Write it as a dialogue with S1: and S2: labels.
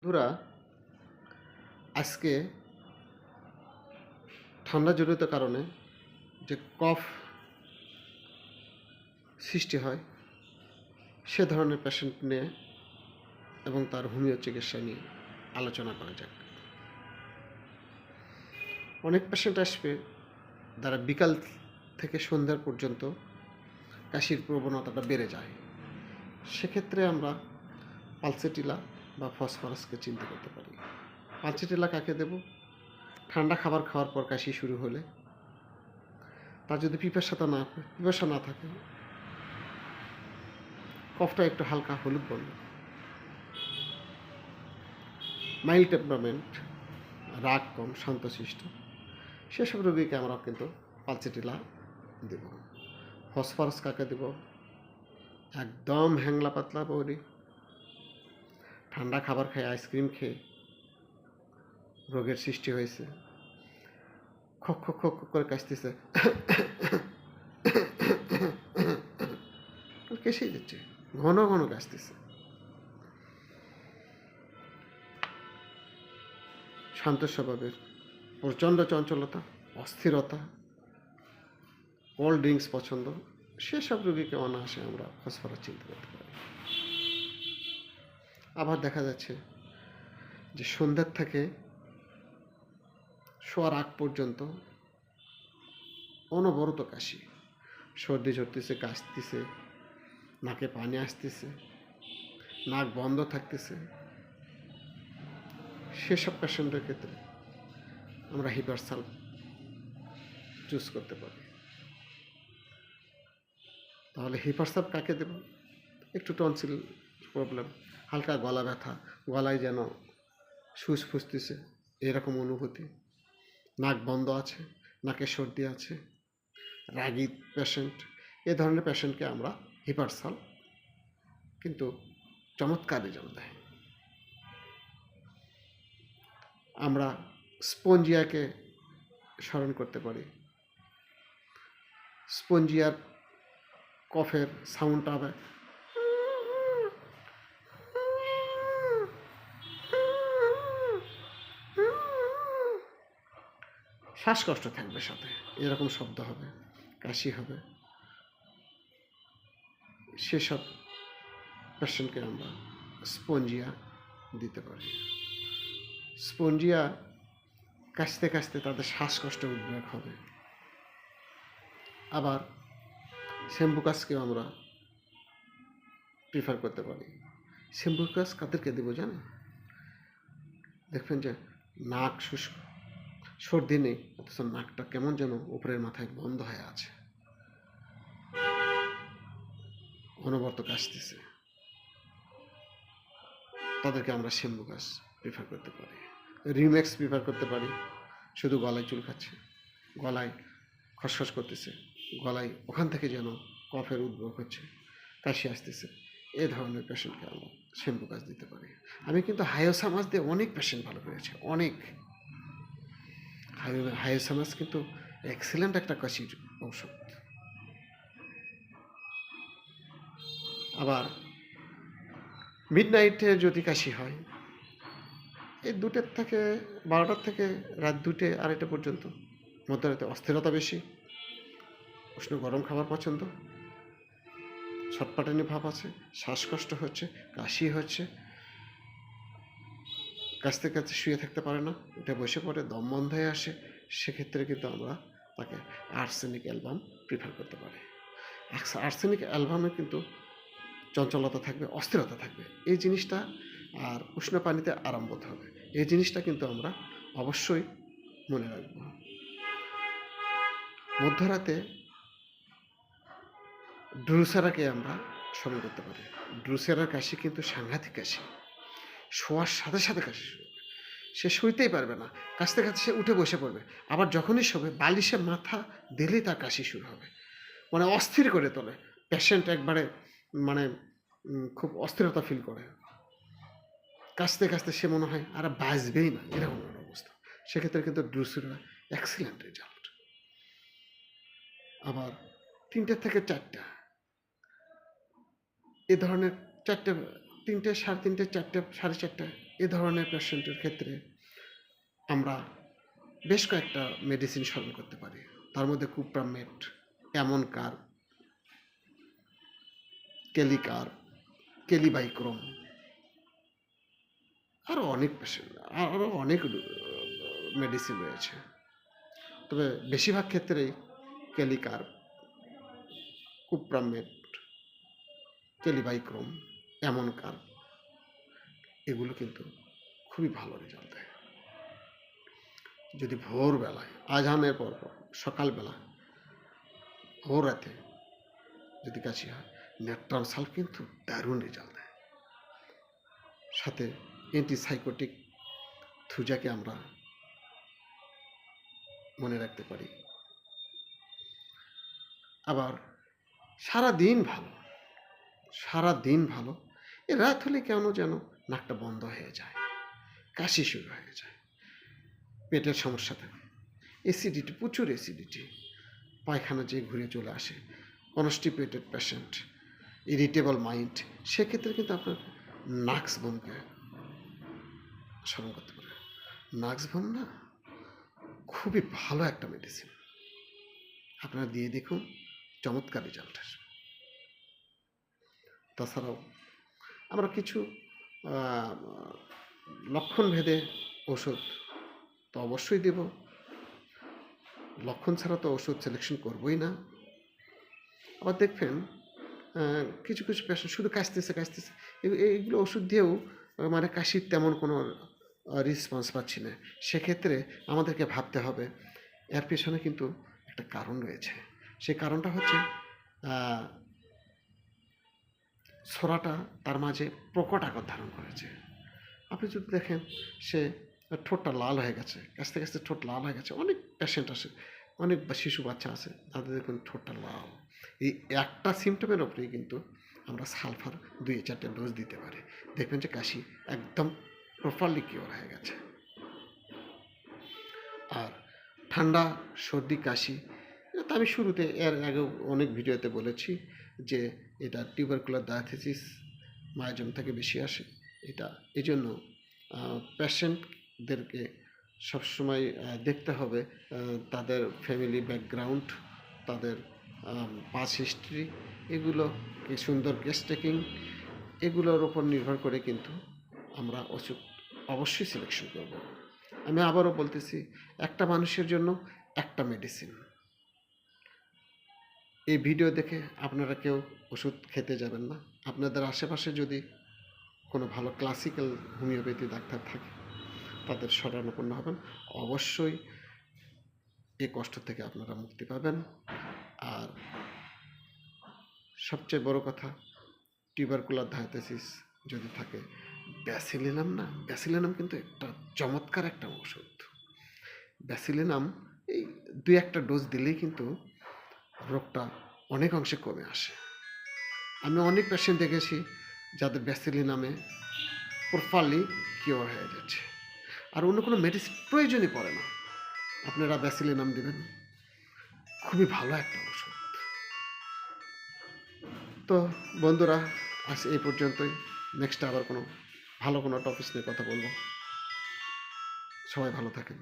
S1: বন্ধুরা, আজকে ঠান্ডাজনিত কারণে যে কফ সৃষ্টি হয় সে ধরনের পেশেন্ট নিয়ে এবং তার হোমিও চিকিৎসা নিয়ে আলোচনা করা যাক। অনেক পেশেন্ট আসবে যারা বিকাল থেকে সন্ধ্যার পর্যন্ত কাশির প্রবণতাটা বেড়ে যায়। সেক্ষেত্রে আমরা পালসেটিলা বা ফসফরাসকে চিন্তা করতে পারি। পালসেটিলা কাকে দেব? ঠান্ডা খাবার খাওয়ার পর কাশি শুরু হলে, তার যদি পিপাসা না থাকে, কফটা একটু হালকা হলুদ বর্ণ, মাইল্ড টেম্পারমেন্ট, রাগ কম, শান্তশিষ্ট, সেসব রোগীকে আমরা কিন্তু পালসেটিলা দেব। ফসফরাস কাকে দেব? একদম হ্যাংলা পাতলা বৌরি, ঠান্ডা খাবার খেয়ে, আইসক্রিম খেয়ে রোগের সৃষ্টি হয়েছে, খক খক খক করে কাশতেছে, কেসেই দিচ্ছে, ঘন ঘন কাশতেছে। শান্ত স্বভাবের, প্রচণ্ড চঞ্চলতা, অস্থিরতা, কোল্ড ড্রিঙ্কস পছন্দ, সেসব রোগীকে অনায়াসে আমরা ফসফরাস চিন্তা করতে পারি। আবার দেখা যাচ্ছে যে সন্ধ্যার থেকে শোয়ার আগ পর্যন্ত অনবরত কাশি, সর্দি ঝরতেছে, কাশতেছে, নাকে পানি আসতেছে, নাক বন্ধ থাকতেছে, সেসব পেশেন্টের ক্ষেত্রে আমরা হিপারসাল চুজ করতে পারি। তাহলে হিপারসাল কাকে দেব? একটু টনসিল প্রবলেম, হালকা গলা ব্যথা, গলায় যেন সুচ ফুসতেছে এরকম অনুভূতি, নাক বন্ধ আছে, নাকে সর্দি আছে, রাগী পেশেন্ট, এ ধরনের পেশেন্টকে আমরা হিপারসাল কিন্তু চমৎকার রেজাল্ট দেয়। আমরা স্পঞ্জিয়াকে স্মরণ করতে পারি। স্পঞ্জিয়ার কফের সাউন্ডটা হবে শ্বাসকষ্ট থাকবে, সাথে এরকম শব্দ হবে, কাশি হবে। সেসব পেশেন্টকে আমরা স্পঞ্জিয়া দিতে পারি। স্পঞ্জিয়া কাশতে কাশতে তাদের শ্বাসকষ্ট উদ্বেগ হবে। আবার সেম্বুকাসকেও আমরা প্রিফার করতে পারি। সেম্বুকাস কাদেরকে দেবো জানেন? দেখবেন যে নাক শুষ্ক, সর্দি নেই, অথচ নাকটা কেমন যেন উপরের মাথায় বন্ধ হয়ে আছে, অনবরত কাশতেছে, তাদেরকে আমরা সেম্বুকাস প্রিফার করতে পারি। রিম্যাক্স প্রিফার করতে পারি, শুধু গলায় চুল খাচ্ছে, গলায় খসখস করতেছে, গলায় ওখান থেকে যেন কফের উদ্ভব হচ্ছে, কাশি আসতেছে, এ ধরনের পেশেন্টকে আমরা সেম্বুকাস দিতে পারি। আমি কিন্তু হায়োসামাস দিয়ে অনেক পেশেন্ট ভালো করেছি, অনেক। হায়োসামাস কিন্তু এক্সেলেন্ট একটা কাশির ঔষধ। আবার মিডনাইটে যদি কাশি হয়, এই 2টের থেকে 12টার থেকে রাত 2টে 2:30 পর্যন্ত, মধ্যরাতে অস্থিরতা বেশি, উষ্ণ গরম খাবার পছন্দ, ছটপাটানি ভাব আছে, শ্বাসকষ্ট হচ্ছে, কাশি হচ্ছে, কাছতে কাছতে শুয়ে থাকতে পারে না, উঠে বসে পড়ে, দম বন্ধ হয়ে আসে, সেক্ষেত্রে কিন্তু আমরা তাকে আর্সেনিক অ্যালবাম প্রিফার করতে পারি। আর্সেনিক অ্যালবামে কিন্তু চঞ্চলতা থাকবে, অস্থিরতা থাকবে, এই জিনিসটা, আর উষ্ণ পানিতে আরাম বোধ হবে, এই জিনিসটা কিন্তু আমরা অবশ্যই মনে রাখব। মধ্যরাতে ড্রুসেরাকে আমরা স্মরণ করতে পারি। ড্রুসেরার কাশি কিন্তু সাংঘাতিক কাশি, শোয়ার সাথে সাথে কাশি শুরু হবে, সে শুইতেই পারবে না, কাশতে কাশতে সে উঠে বসে পড়বে, আবার যখনই শোবে বালিশে মাথা দিলেই তার কাশি শুরু হবে, মানে অস্থির করে তোলে পেশেন্ট, একবারে মানে খুব অস্থিরতা ফিল করে, কাশতে কাশতে সে মনে হয় আর বাঁচবেই না, এরকম একটা অবস্থা। সেক্ষেত্রে কিন্তু ড্রুসেরা এক্সিলেন্ট রেজাল্ট। আবার 3টে থেকে 4টা, এ ধরনের 4টে, 3টে, 3:30, 4টে, 4:30, এ ধরনের পেশেন্টের ক্ষেত্রে আমরা বেশ কয়েকটা মেডিসিন সেবন করতে পারি। তার মধ্যে কুপ্রামেট, অ্যামনকার, কেলিকার, কেলিবাইক্রম, আরও অনেক মেডিসিন রয়েছে। তবে বেশিরভাগ ক্ষেত্রেই কেলিকার, কুপ্রামেট, কেলিবাইক্রম, অ্যামনকার এগুলো কিন্তু খুবই ভালো রেজাল্ট দেয়। যদি ভোরবেলায় আজানের পর সকালবেলা ভোর রাতে যদি কাশি হয়, নেট্রানসাল কিন্তু দারুণ রেজাল্ট দেয়। সাথে অ্যান্টিসাইকোটিক থুজাকে আমরা মনে রাখতে পারি। আবার সারাদিন ভালো, এ রাত হলে কেন যেন নাকটা বন্ধ হয়ে যায়, কাশি শুরু হয়ে যায়, পেটের সমস্যা থাকে, অ্যাসিডিটি, প্রচুর অ্যাসিডিটি, পায়খানা যে ঘুরে চলে আসে, কনস্টিপেটেড পেশেন্ট, ইরিটেবল মাইন্ড, সেক্ষেত্রে কিন্তু আপনার নাক্সবোমকে স্মরণ করতে পারে। নাক্সবোম না খুবই ভালো একটা মেডিসিন, আপনারা দিয়ে দেখুন, চমৎকার রেজাল্ট আসবে। তাছাড়াও আমরা কিছু লক্ষণ ভেদে ওষুধ তো অবশ্যই দেব, লক্ষণ ছাড়া তো ওষুধ সিলেকশন করবই না। আবার দেখবেন কিছু পেশেন্ট শুধু কাশতেছে, এইগুলো ওষুধ দিয়েও মানে কাশির তেমন কোনো রেসপন্স পাচ্ছি না। সেক্ষেত্রে আমাদেরকে ভাবতে হবে এর পেছনে কিন্তু একটা কারণ রয়েছে। সেই কারণটা হচ্ছে ছোরাটা তার মাঝে প্রকট আকার ধারণ করেছে। আপনি যদি দেখেন সে ঠোঁটটা লাল হয়ে গেছে, কাছতে কাছতে ঠোঁট লাল হয়ে গেছে, অনেক পেশেন্ট আসে, অনেক শিশু বাচ্চা আছে, তাদের দেখুন ঠোঁটটা লাল। এই একটা সিমটমের ওপরেই কিন্তু আমরা সালফার 2-4টে ডোজ দিতে পারি, দেখবেন যে কাশি একদম প্রপারলি কিওর হয়ে গেছে। আর ঠান্ডা, সর্দি, কাশি, এটা তো আমি শুরুতে এর আগেও অনেক ভিডিওতে বলেছি যে এটা টিউবারকুলার ডায়াথেসিস মায়োজম থেকে বেশি আসে। এটা এই জন্য পেশেন্টদেরকে সবসময় দেখতে হবে তাদের ফ্যামিলি ব্যাকগ্রাউন্ড, তাদের পাস হিস্ট্রি, এগুলো সুন্দর কেস টেকিং, এগুলোর ওপর নির্ভর করে কিন্তু আমরা ওষুধ অবশ্যই সিলেকশন করব। আমি আবারও বলতেছি, একটা মানুষের জন্য একটা মেডিসিন। এই ভিডিও দেখে আপনারা কেউ ওষুধ খেতে যাবেন না। আপনাদের আশেপাশে যদি কোনো ভালো ক্লাসিক্যাল হোমিওপ্যাথি ডাক্তার থাকে, তাদের শরণাপন্ন হবেন, অবশ্যই এই কষ্ট থেকে আপনারা মুক্তি পাবেন। আর সবচেয়ে বড় কথা, টিউবারকুলার ডায়াথেসিস যদি থাকে, ব্যাসিলিনাম কিন্তু একটা চমৎকার একটা ওষুধ। ব্যাসিলিনাম এই 2-1টা ডোজ দিলেই কিন্তু রোগটা অনেক অংশে কমে আসে। আমি অনেক পেশেন্ট দেখেছি যাদের ব্যাসিলিনামে প্রপারলি কিওর হয়ে যাচ্ছে, আর অন্য কোনো মেডিসিন প্রয়োজনই পড়ে না। আপনারা ব্যাসিলিনাম দেবেন, খুবই ভালো একটা ওষুধ। তো বন্ধুরা, আজ এই পর্যন্তই। নেক্সট আবার কোনো ভালো কোনো টপিক নিয়ে কথা বলবো। সবাই ভালো থাকেন।